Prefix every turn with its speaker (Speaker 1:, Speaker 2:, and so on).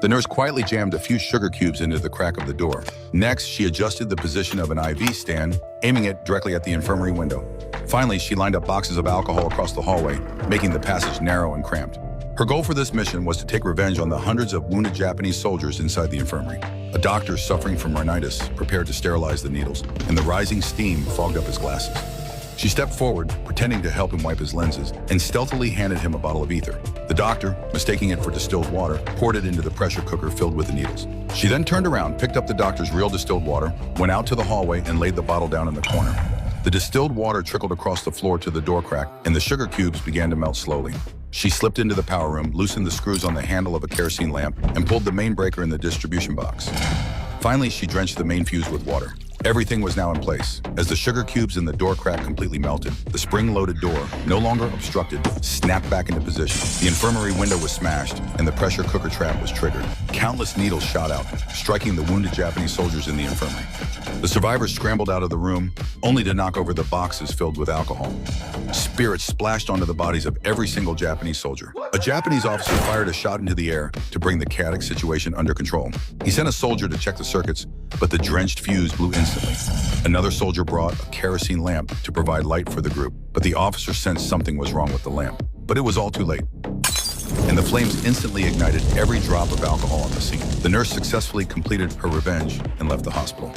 Speaker 1: The nurse quietly jammed a few sugar cubes into the crack of the door. Next, she adjusted the position of an IV stand, aiming it directly at the infirmary window. Finally, she lined up boxes of alcohol across the hallway, making the passage narrow and cramped. Her goal for this mission was to take revenge on the hundreds of wounded Japanese soldiers inside the infirmary. A doctor suffering from rhinitis prepared to sterilize the needles, and the rising steam fogged up his glasses. She stepped forward, pretending to help him wipe his lenses, and stealthily handed him a bottle of ether. The doctor, mistaking it for distilled water, poured it into the pressure cooker filled with the needles. She then turned around, picked up the doctor's real distilled water, went out to the hallway, and laid the bottle down in the corner. The distilled water trickled across the floor to the door crack, and the sugar cubes began to melt slowly. She slipped into the power room, loosened the screws on the handle of a kerosene lamp, and pulled the main breaker in the distribution box. Finally, she drenched the main fuse with water. Everything was now in place. As the sugar cubes in the door crack completely melted, the spring-loaded door, no longer obstructed, snapped back into position. The infirmary window was smashed, and the pressure cooker trap was triggered. Countless needles shot out, striking the wounded Japanese soldiers in the infirmary. The survivors scrambled out of the room, only to knock over the boxes filled with alcohol. Spirits splashed onto the bodies of every single Japanese soldier. A Japanese officer fired a shot into the air to bring the chaotic situation under control. He sent a soldier to check the circuits, but the drenched fuse blew instantly. Another soldier brought a kerosene lamp to provide light for the group, but the officer sensed something was wrong with the lamp. But it was all too late, and the flames instantly ignited every drop of alcohol on the scene. The nurse successfully completed her revenge and left the hospital.